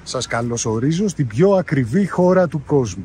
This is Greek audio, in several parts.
Σας καλωσορίζω στην πιο ακριβή χώρα του κόσμου.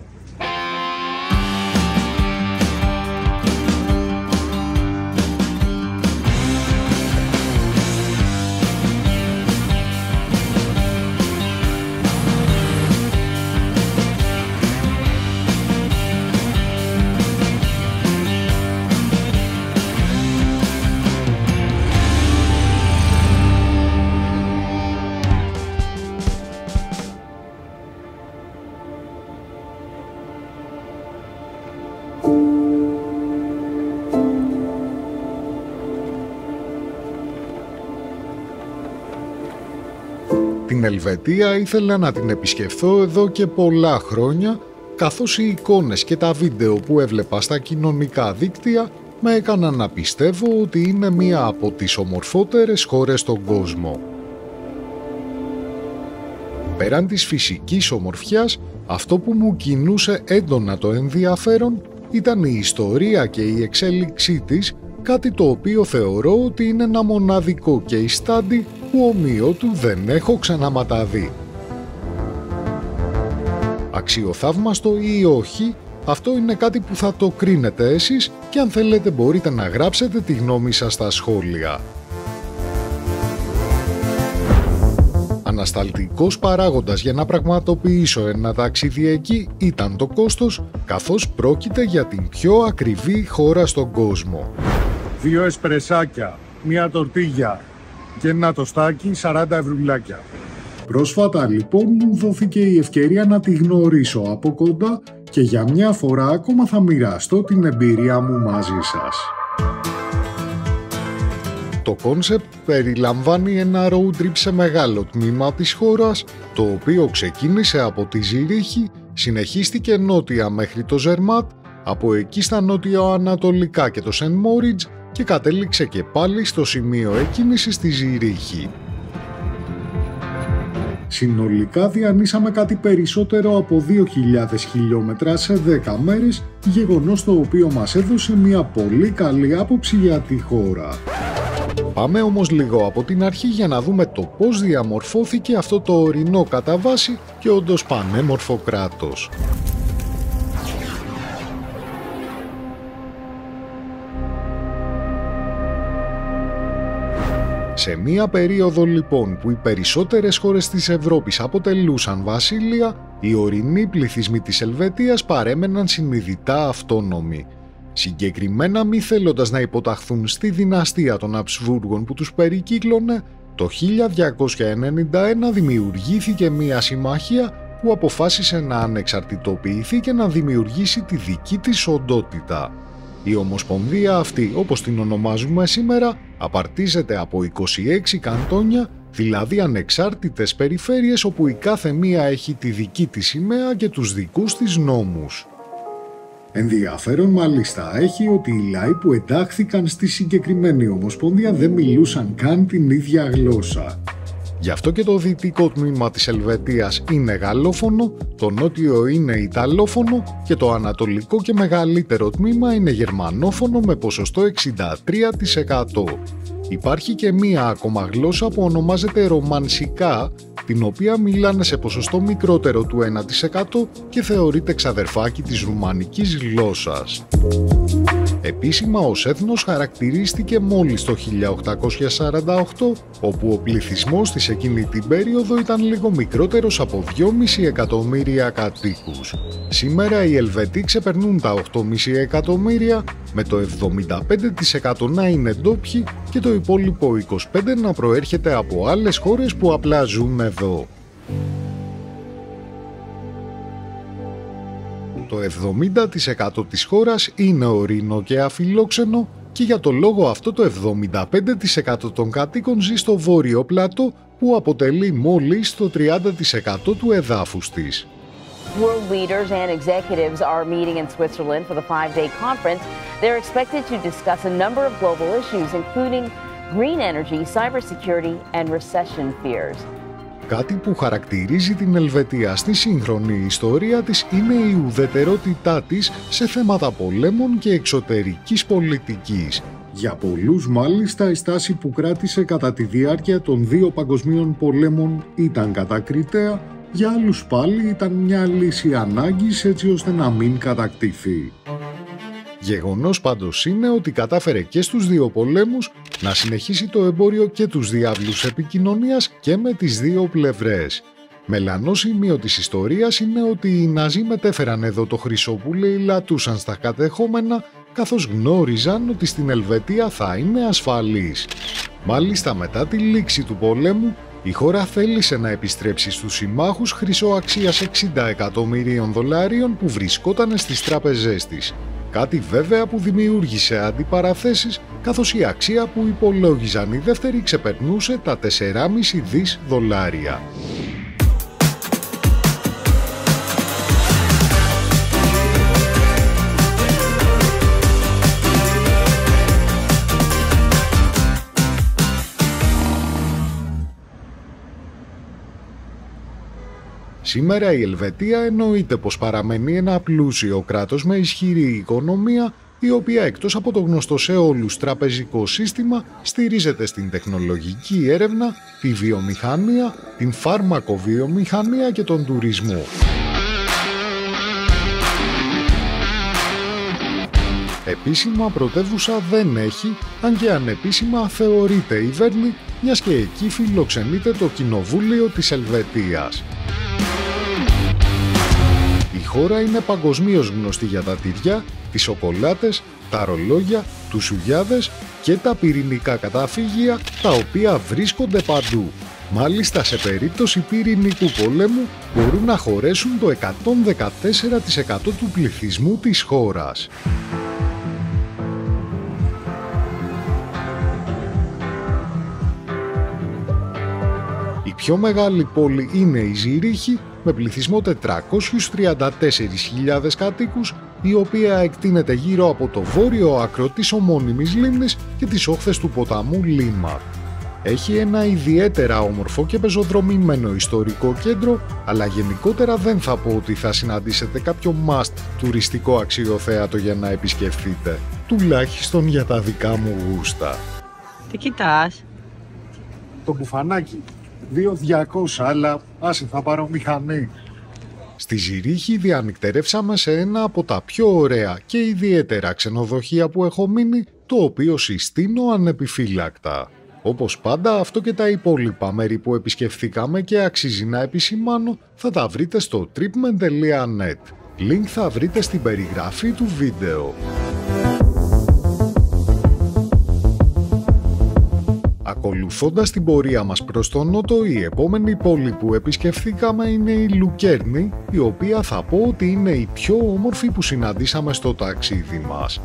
Την Ελβετία ήθελα να την επισκεφθώ εδώ και πολλά χρόνια, καθώς οι εικόνες και τα βίντεο που έβλεπα στα κοινωνικά δίκτυα με έκαναν να πιστεύω ότι είναι μία από τις ομορφότερες χώρες στον κόσμο. Πέραν της φυσικής ομορφιάς, αυτό που μου κινούσε έντονα το ενδιαφέρον ήταν η ιστορία και η εξέλιξή της, κάτι το οποίο θεωρώ ότι είναι ένα μοναδικό case study που ομοίω του δεν έχω ξαναματαδεί. Αξιοθαύμαστο ή όχι, αυτό είναι κάτι που θα το κρίνετε εσείς και αν θέλετε μπορείτε να γράψετε τη γνώμη σας στα σχόλια. Ανασταλτικός παράγοντας για να πραγματοποιήσω ένα ταξίδι εκεί ήταν το κόστος, καθώς πρόκειται για την πιο ακριβή χώρα στον κόσμο. 2 εσπρεσάκια, 1 τορτίγια και ένα τοστάκι 40 ευρουλάκια. Πρόσφατα λοιπόν μου δόθηκε η ευκαιρία να τη γνωρίσω από κοντά και για μια φορά ακόμα θα μοιραστώ την εμπειρία μου μαζί σας. Το κόνσεπτ περιλαμβάνει ένα road trip σε μεγάλο τμήμα της χώρας, το οποίο ξεκίνησε από τη Ζηρίχη, συνεχίστηκε νότια μέχρι το Ζερμάτ, από εκεί στα νότιο-ανατολικά και το Σεν Μόριτζ και κατέληξε και πάλι στο σημείο εκκίνησης στη Ζηρίχη. Συνολικά διανύσαμε κάτι περισσότερο από 2.000 χιλιόμετρα σε 10 μέρες, γεγονός το οποίο μας έδωσε μια πολύ καλή άποψη για τη χώρα. Πάμε όμως λίγο από την αρχή για να δούμε το πώς διαμορφώθηκε αυτό το ορεινό κατά βάση και όντως πανέμορφο κράτος. Σε μία περίοδο λοιπόν που οι περισσότερες χώρες της Ευρώπης αποτελούσαν βασίλεια, οι ορεινοί πληθυσμοί της Ελβετίας παρέμεναν συνειδητά αυτόνομοι. Συγκεκριμένα μη θέλοντας να υποταχθούν στη δυναστεία των Αψβούργων που τους περικύκλωνε, το 1291 δημιουργήθηκε μία συμμαχία που αποφάσισε να ανεξαρτητοποιηθεί και να δημιουργήσει τη δική της οντότητα. Η ομοσπονδία αυτή, όπως την ονομάζουμε σήμερα, απαρτίζεται από 26 καντόνια, δηλαδή ανεξάρτητες περιφέρειες όπου η κάθε μία έχει τη δική της σημαία και τους δικούς της νόμους. Ενδιαφέρον μάλιστα έχει ότι οι λαοί που εντάχθηκαν στη συγκεκριμένη ομοσπονδία δεν μιλούσαν καν την ίδια γλώσσα. Γι' αυτό και το δυτικό τμήμα της Ελβετίας είναι γαλλόφωνο, το νότιο είναι ιταλόφωνο και το ανατολικό και μεγαλύτερο τμήμα είναι γερμανόφωνο με ποσοστό 63%. Υπάρχει και μία ακόμα γλώσσα που ονομάζεται ρωμανσικά, την οποία μιλάνε σε ποσοστό μικρότερο του 1% και θεωρείται ξαδερφάκι της ρουμανικής γλώσσας. Επίσημα ως έθνος χαρακτηρίστηκε μόλις το 1848, όπου ο πληθυσμός της εκείνη την περίοδο ήταν λίγο μικρότερος από 2,5 εκατομμύρια κατοίκους. Σήμερα οι Ελβετοί ξεπερνούν τα 8,5 εκατομμύρια, με το 75% να είναι ντόπιοι και το υπόλοιπο 25% να προέρχεται από άλλες χώρες που απλά ζουν εδώ. Το 70% της χώρας είναι ορεινό και αφιλόξενο και για το λόγο αυτό το 75% των κατοίκων ζει στο βόρειο πλατό που αποτελεί μόλις το 30% του εδάφους της. World leaders and executives are meeting in Switzerland for the 5-day conference. They're expected to discuss a number of global issues, including green energy, cybersecurity, and recession fears. Κάτι που χαρακτηρίζει την Ελβετία στη σύγχρονη ιστορία της είναι η ουδετερότητά της σε θέματα πολέμων και εξωτερικής πολιτικής. Για πολλούς μάλιστα η στάση που κράτησε κατά τη διάρκεια των 2 παγκοσμίων πολέμων ήταν κατακριτέα, για άλλους πάλι ήταν μια λύση ανάγκης έτσι ώστε να μην κατακτηθεί. Γεγονός πάντως είναι ότι κατάφερε και στους δύο πολέμους να συνεχίσει το εμπόριο και τους διάβλους επικοινωνίας και με τις δύο πλευρές. Μελανό σημείο της ιστορίας είναι ότι οι Ναζί μετέφεραν εδώ το χρυσό που λαιλατούσαν στα κατεχόμενα, καθώς γνώριζαν ότι στην Ελβετία θα είναι ασφαλής. Μάλιστα μετά τη λήξη του πολέμου, η χώρα θέλησε να επιστρέψει στους συμμάχους χρυσό αξίας 60 εκατομμυρίων δολαρίων που βρισκόταν στις τράπεζές της. Κάτι βέβαια που δημιούργησε αντιπαραθέσεις, καθώς η αξία που υπολόγιζαν οι δεύτεροι ξεπερνούσε τα 4,5 δις δολάρια. Σήμερα η Ελβετία εννοείται πως παραμένει ένα πλούσιο κράτος με ισχυρή οικονομία, η οποία εκτός από το γνωστό σε όλους τραπεζικό σύστημα στηρίζεται στην τεχνολογική έρευνα, τη βιομηχανία, την φάρμακοβιομηχανία και τον τουρισμό. Επίσημα πρωτεύουσα δεν έχει, αν και ανεπίσημα θεωρείται η Βέρνη, μιας και εκεί φιλοξενείται το Κοινοβούλιο της Ελβετίας. Η χώρα είναι παγκοσμίως γνωστή για τα τυριά, τις σοκολάτες, τα ρολόγια, τους σουγιάδες και τα πυρηνικά καταφύγια, τα οποία βρίσκονται παντού. Μάλιστα σε περίπτωση πυρηνικού πολέμου μπορούν να χωρέσουν το 114% του πληθυσμού της χώρας. Η πιο μεγάλη πόλη είναι η Ζηρίχη, με πληθυσμό 434.000 κατοίκους, η οποία εκτείνεται γύρω από το βόρειο άκρο της ομώνυμης λίμνης και τις όχθες του ποταμού Λίμα. Έχει ένα ιδιαίτερα όμορφο και πεζοδρομημένο ιστορικό κέντρο, αλλά γενικότερα δεν θα πω ότι θα συναντήσετε κάποιο must τουριστικό αξιοθέατο για να επισκεφθείτε, τουλάχιστον για τα δικά μου γούστα. Τι κοιτάς? Το μπουφανάκι. 2.200, αλλά άσε θα πάρω μηχανή. Στη Ζηρίχη διανυκτερεύσαμε σε ένα από τα πιο ωραία και ιδιαίτερα ξενοδοχεία που έχω μείνει, το οποίο συστήνω ανεπιφύλακτα. Όπως πάντα, αυτό και τα υπόλοιπα μέρη που επισκεφθήκαμε και αξίζει να επισημάνω θα τα βρείτε στο tripmen.net. Link θα βρείτε στην περιγραφή του βίντεο. Ακολουθώντας την πορεία μας προς τον νότο, η επόμενη πόλη που επισκεφθήκαμε είναι η Λουκέρνη, η οποία θα πω ότι είναι η πιο όμορφη που συναντήσαμε στο ταξίδι μας.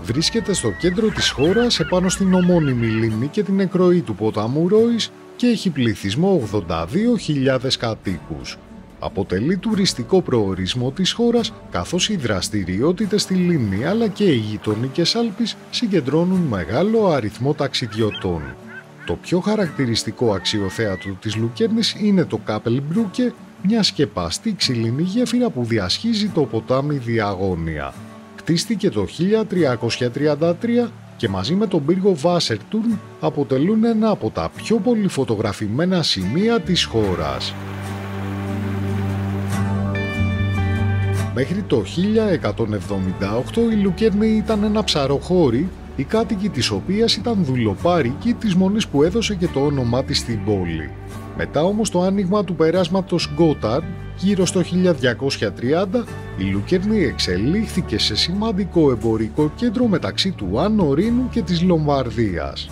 Βρίσκεται στο κέντρο της χώρας, επάνω στην ομώνυμη λίμνη και την εκροή του ποταμού Ρόης και έχει πληθυσμό 82.000 κατοίκους. Αποτελεί τουριστικό προορισμό της χώρας, καθώς οι δραστηριότητες στη λίμνη αλλά και οι γειτονικές Άλπεις συγκεντρώνουν μεγάλο αριθμό ταξιδιωτών. Το πιο χαρακτηριστικό αξιοθέατο της Λουκέρνης είναι το Κάπελμπρούκε, μια σκεπαστή ξυλινή γέφυρα που διασχίζει το ποτάμι διαγώνια. Κτίστηκε το 1333 και μαζί με τον πύργο Βάσερτουρν αποτελούν ένα από τα πιο πολύ φωτογραφημένα σημεία της χώρας. Μέχρι το 1178 η Λουκέρνη ήταν ένα ψαροχώρι, οι κάτοικοι της οποίας ήταν δουλοπάρικοι της μονής που έδωσε και το όνομά της στην πόλη. Μετά όμως το άνοιγμα του περάσματος Γκόταρντ, γύρω στο 1230, η Λουκέρνη εξελίχθηκε σε σημαντικό εμπορικό κέντρο μεταξύ του Άνω Ρήνου και της Λομβαρδίας.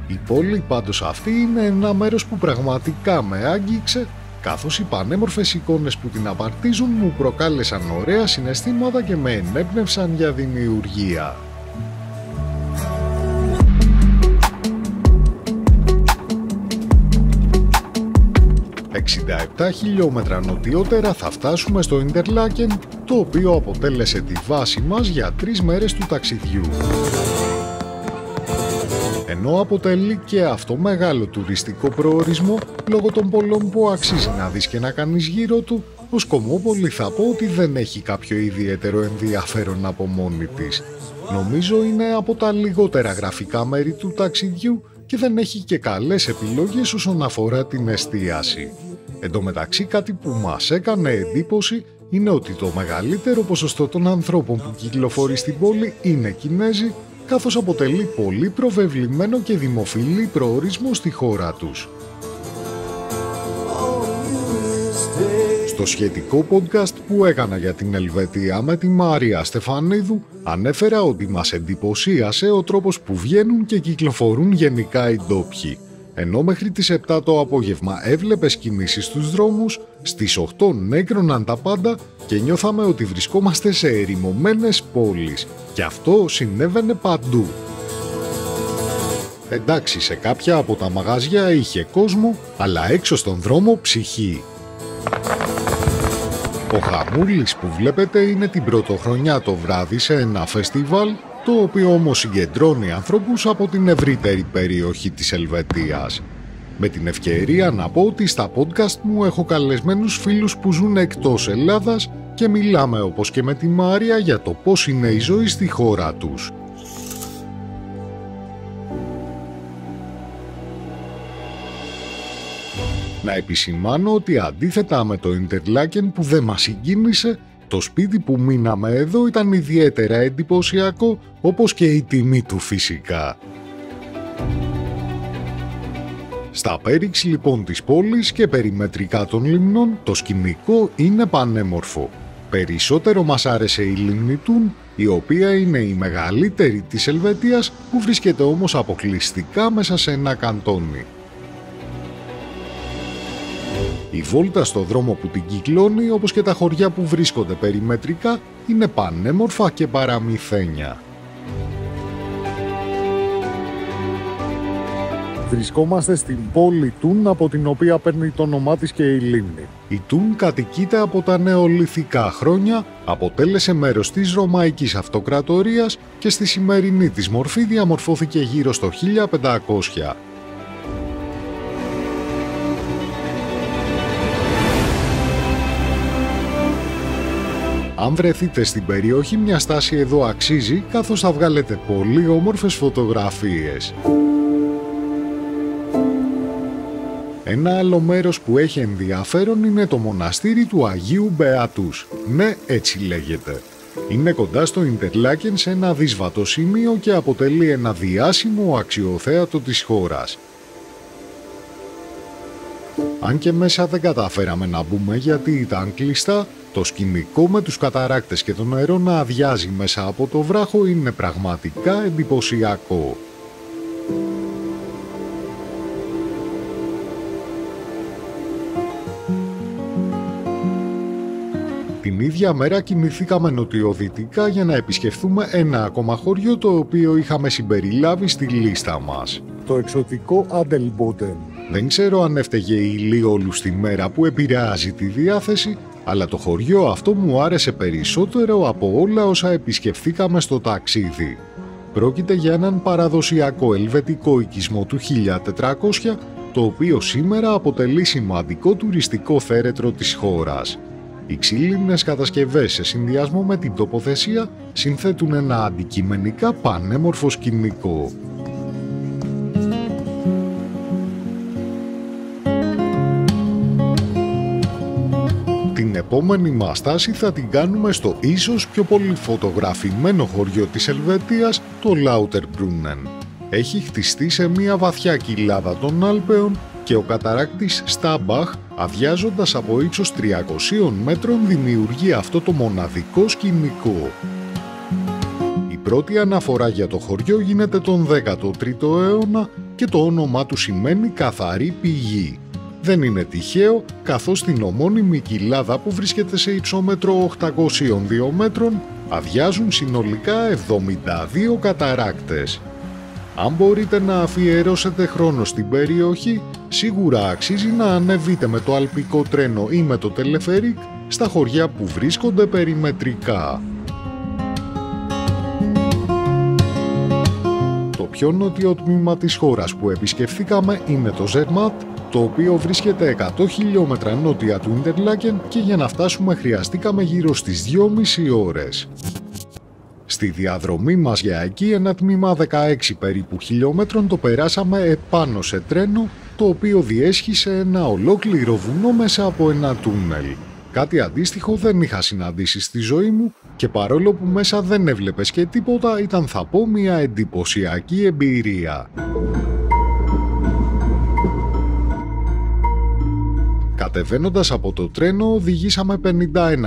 Η πόλη πάντως αυτή είναι ένα μέρος που πραγματικά με άγγιξε, καθώς οι πανέμορφες εικόνες που την απαρτίζουν μου προκάλεσαν ωραία συναισθήματα και με ενέπνευσαν για δημιουργία. «67 χιλιόμετρα νοτιότερα θα φτάσουμε στο Ιντερλάκεν, το οποίο αποτέλεσε τη βάση μας για 3 μέρες του ταξιδιού. Ενώ αποτελεί και αυτό μεγάλο τουριστικό προορισμό, λόγω των πολλών που αξίζει να δεις και να κάνεις γύρω του, ως Κομόπολη θα πω ότι δεν έχει κάποιο ιδιαίτερο ενδιαφέρον από μόνη της. Νομίζω είναι από τα λιγότερα γραφικά μέρη του ταξιδιού και δεν έχει και καλές επιλογές όσον αφορά την εστίαση. Εν τω μεταξύ, κάτι που μας έκανε εντύπωση είναι ότι το μεγαλύτερο ποσοστό των ανθρώπων που κυκλοφορεί στην πόλη είναι Κινέζοι, καθώς αποτελεί πολύ προβεβλημένο και δημοφιλή προορισμό στη χώρα τους. Στο σχετικό podcast που έκανα για την Ελβετία με τη Μαρία Στεφανίδου, ανέφερα ότι μας εντυπωσίασε ο τρόπος που βγαίνουν και κυκλοφορούν γενικά οι ντόπιοι. Ενώ μέχρι τις 7 το απόγευμα έβλεπες κινήσεις στους δρόμους, στις 8 νέκρωναν τα πάντα και νιώθαμε ότι βρισκόμαστε σε ερημωμένες πόλεις. Και αυτό συνέβαινε παντού. Εντάξει, σε κάποια από τα μαγαζιά είχε κόσμο, αλλά έξω στον δρόμο ψυχή. Ο χαμούλης που βλέπετε είναι την πρωτοχρονιά το βράδυ σε ένα φεστιβάλ, το οποίο όμως συγκεντρώνει ανθρώπους από την ευρύτερη περιοχή της Ελβετίας. Με την ευκαιρία να πω ότι στα podcast μου έχω καλεσμένους φίλους που ζουν εκτός Ελλάδας και μιλάμε όπως και με τη Μάρια για το πώς είναι η ζωή στη χώρα τους. Να επισημάνω ότι αντίθετα με το Interlaken που δεν μας συγκίνησε, το σπίτι που μείναμε εδώ ήταν ιδιαίτερα εντυπωσιακό, όπως και η τιμή του φυσικά. Στα πέριξ λοιπόν της πόλης και περιμετρικά των λιμνών, το σκηνικό είναι πανέμορφο. Περισσότερο μας άρεσε η λίμνη Τούν, η οποία είναι η μεγαλύτερη της Ελβετίας, που βρίσκεται όμως αποκλειστικά μέσα σε ένα καντόνι. Η βόλτα στο δρόμο που την κυκλώνει, όπως και τα χωριά που βρίσκονται περιμετρικά, είναι πανέμορφα και παραμυθένια. Βρισκόμαστε στην πόλη Τούν, από την οποία παίρνει το όνομά της και η λίμνη. Η Τούν κατοικείται από τα νεολιθικά χρόνια, αποτέλεσε μέρος της Ρωμαϊκής Αυτοκρατορίας και στη σημερινή της μορφή διαμορφώθηκε γύρω στο 1500. Αν βρεθείτε στην περιοχή, μια στάση εδώ αξίζει, καθώς θα βγάλετε πολύ όμορφες φωτογραφίες. Ένα άλλο μέρος που έχει ενδιαφέρον είναι το μοναστήρι του Αγίου Μπεάτους. Ναι, έτσι λέγεται. Είναι κοντά στο Interlaken σε ένα δύσβατο σημείο και αποτελεί ένα διάσημο αξιοθέατο της χώρας. Αν και μέσα δεν καταφέραμε να μπούμε γιατί ήταν κλειστά, το σκηνικό με τους καταράκτες και το νερό να αδειάζει μέσα από το βράχο είναι πραγματικά εντυπωσιακό. Την ίδια μέρα κινηθήκαμε νοτιοδυτικά για να επισκεφθούμε ένα ακόμα χωριό, το οποίο είχαμε συμπεριλάβει στη λίστα μας. Το εξωτικό Adelboden. Δεν ξέρω αν έφταιγε η ηλιόλου στη μέρα που επηρεάζει τη διάθεση, αλλά το χωριό αυτό μου άρεσε περισσότερο από όλα όσα επισκεφθήκαμε στο ταξίδι. Πρόκειται για έναν παραδοσιακό ελβετικό οικισμό του 1400, το οποίο σήμερα αποτελεί σημαντικό τουριστικό θέρετρο της χώρας. Οι ξύλινες κατασκευές σε συνδυασμό με την τοποθεσία συνθέτουν ένα αντικειμενικά πανέμορφο σκηνικό. Την επόμενη μας στάση θα την κάνουμε στο ίσως πιο πολύ φωτογραφημένο χωριό της Ελβετίας, το Lauterbrunnen. Έχει χτιστεί σε μια βαθιά κοιλάδα των Άλπαιων και ο καταράκτης Στάμπαχ, αδειάζοντας από ύψος 300 μέτρων, δημιουργεί αυτό το μοναδικό σκηνικό. Η πρώτη αναφορά για το χωριό γίνεται τον 13ο αιώνα και το όνομά του σημαίνει «καθαρή πηγή». Δεν είναι τυχαίο, καθώς στην ομώνυμη κοιλάδα που βρίσκεται σε υψόμετρο 802 μέτρων αδειάζουν συνολικά 72 καταράκτες. Αν μπορείτε να αφιερώσετε χρόνο στην περιοχή, σίγουρα αξίζει να ανεβείτε με το αλπικό τρένο ή με το τελεφερίκ στα χωριά που βρίσκονται περιμετρικά. Το πιο νότιο τμήμα της χώρας που επισκεφθήκαμε είναι το Ζερμάτ, το οποίο βρίσκεται 100 χιλιόμετρα νότια του Interlaken και για να φτάσουμε χρειαστήκαμε γύρω στις 2,5 ώρες. Στη διαδρομή μας για εκεί ένα τμήμα 16 περίπου χιλιόμετρων το περάσαμε επάνω σε τρένο, το οποίο διέσχισε ένα ολόκληρο βουνό μέσα από ένα τούνελ. Κάτι αντίστοιχο δεν είχα συναντήσει στη ζωή μου και παρόλο που μέσα δεν έβλεπες και τίποτα, ήταν θα πω μια εντυπωσιακή εμπειρία. Κατεβαίνοντας από το τρένο οδηγήσαμε 51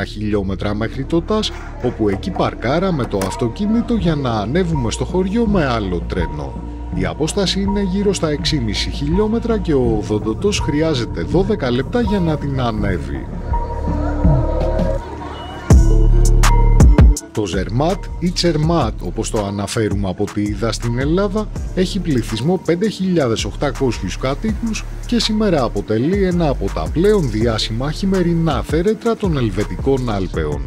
χιλιόμετρα μέχρι το ΤΑΣ, όπου εκεί παρκάραμε το αυτοκίνητο για να ανέβουμε στο χωριό με άλλο τρένο. Η απόσταση είναι γύρω στα 6,5 χιλιόμετρα και ο οδοντοτός χρειάζεται 12 λεπτά για να την ανέβει. Το Ζερμάτ ή Τσερμάτ, όπως το αναφέρουμε από ό,τι είδα στην Ελλάδα, έχει πληθυσμό 5.800 κατοίκους και σήμερα αποτελεί ένα από τα πλέον διάσημα χειμερινά θέρετρα των Ελβετικών Άλπαιων.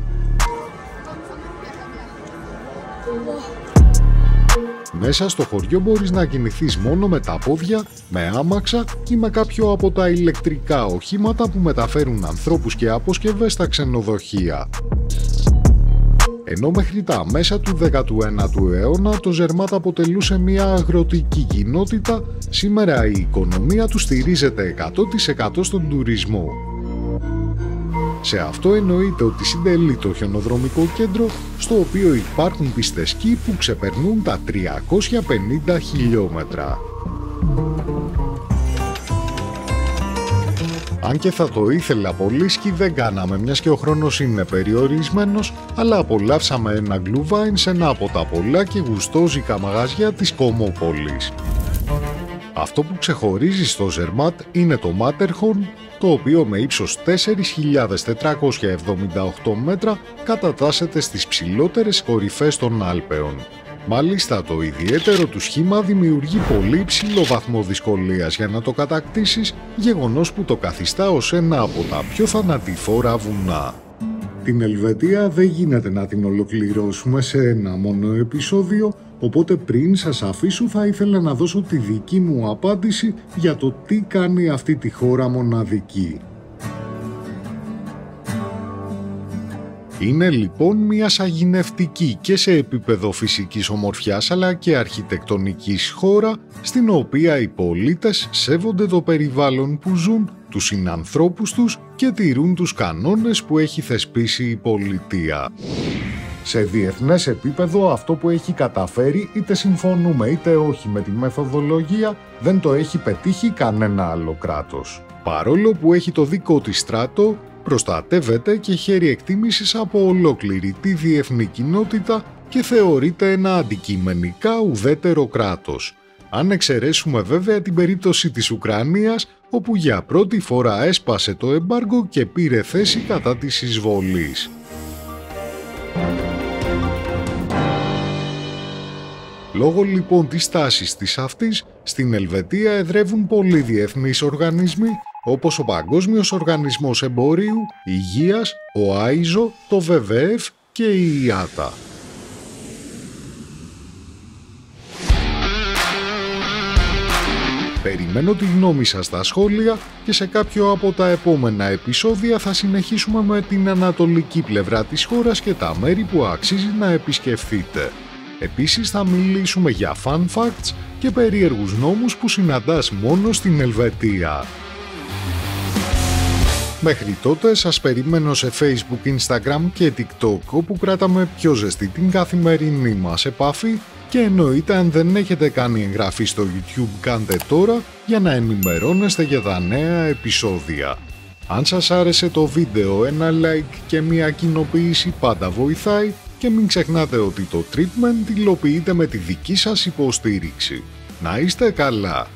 Μέσα στο χωριό μπορείς να κινηθείς μόνο με τα πόδια, με άμαξα ή με κάποιο από τα ηλεκτρικά οχήματα που μεταφέρουν ανθρώπους και αποσκευές στα ξενοδοχεία. Ενώ μέχρι τα μέσα του 19ου αιώνα το Ζερμάτ αποτελούσε μια αγροτική κοινότητα, σήμερα η οικονομία του στηρίζεται 100% στον τουρισμό. Σε αυτό εννοείται ότι συντελεί το χιονοδρομικό κέντρο, στο οποίο υπάρχουν πίστες σκι που ξεπερνούν τα 350 χιλιόμετρα. Αν και θα το ήθελα πολύ, σκι δεν κάναμε, μιας και ο χρόνος είναι περιορισμένος, αλλά απολαύσαμε ένα γκλουβάιν σε ένα από τα πολλά και γουστόζικα μαγαζιά της Κομόπολης. Αυτό που ξεχωρίζει στο Ζερμάτ είναι το Μάτερχορν, το οποίο με ύψος 4.478 μέτρα κατατάσσεται στις ψηλότερες κορυφές των Άλπαιων. Μάλιστα, το ιδιαίτερο του σχήμα δημιουργεί πολύ υψηλό βαθμό δυσκολίας για να το κατακτήσεις, γεγονός που το καθιστά ως ένα από τα πιο θανατηφόρα βουνά. Την Ελβετία δεν γίνεται να την ολοκληρώσουμε σε ένα μόνο επεισόδιο, οπότε πριν σας αφήσω θα ήθελα να δώσω τη δική μου απάντηση για το τι κάνει αυτή τη χώρα μοναδική. Είναι λοιπόν μια σαγηνευτική και σε επίπεδο φυσικής ομορφιάς αλλά και αρχιτεκτονικής χώρα, στην οποία οι πολίτες σέβονται το περιβάλλον που ζουν, τους συνανθρώπους τους και τηρούν τους κανόνες που έχει θεσπίσει η πολιτεία. Σε διεθνές επίπεδο αυτό που έχει καταφέρει, είτε συμφωνούμε είτε όχι με τη μεθοδολογία, δεν το έχει πετύχει κανένα άλλο κράτος. Παρόλο που έχει το δικό της στράτο, προστατεύεται και χαίρει εκτίμησης από ολόκληρη τη διεθνή κοινότητα και θεωρείται ένα αντικειμενικά ουδέτερο κράτος. Αν εξαιρέσουμε βέβαια την περίπτωση της Ουκρανίας, όπου για πρώτη φορά έσπασε το εμπάργκο και πήρε θέση κατά της εισβολής. Λόγω λοιπόν της τάσης της αυτής, στην Ελβετία εδρεύουν πολλοί διεθνείς οργανισμοί, όπως ο Παγκόσμιος Οργανισμός Εμπορίου, Υγείας, ο ΆΙΖΟ, το WWF και η ΙΑΤΑ. Περιμένω τη γνώμη σας στα σχόλια και σε κάποιο από τα επόμενα επεισόδια θα συνεχίσουμε με την ανατολική πλευρά της χώρας και τα μέρη που αξίζει να επισκεφθείτε. Επίσης θα μιλήσουμε για fun facts και περίεργους νόμους που συναντάς μόνο στην Ελβετία. Μέχρι τότε σας περιμένω σε Facebook, Instagram και TikTok, όπου κράταμε πιο ζεστή την καθημερινή μας επαφή και εννοείται αν δεν έχετε κάνει εγγραφή στο YouTube κάντε τώρα για να ενημερώνεστε για τα νέα επεισόδια. Αν σας άρεσε το βίντεο, ένα like και μια κοινοποίηση πάντα βοηθάει και μην ξεχνάτε ότι το treatment υλοποιείται με τη δική σας υποστήριξη. Να είστε καλά!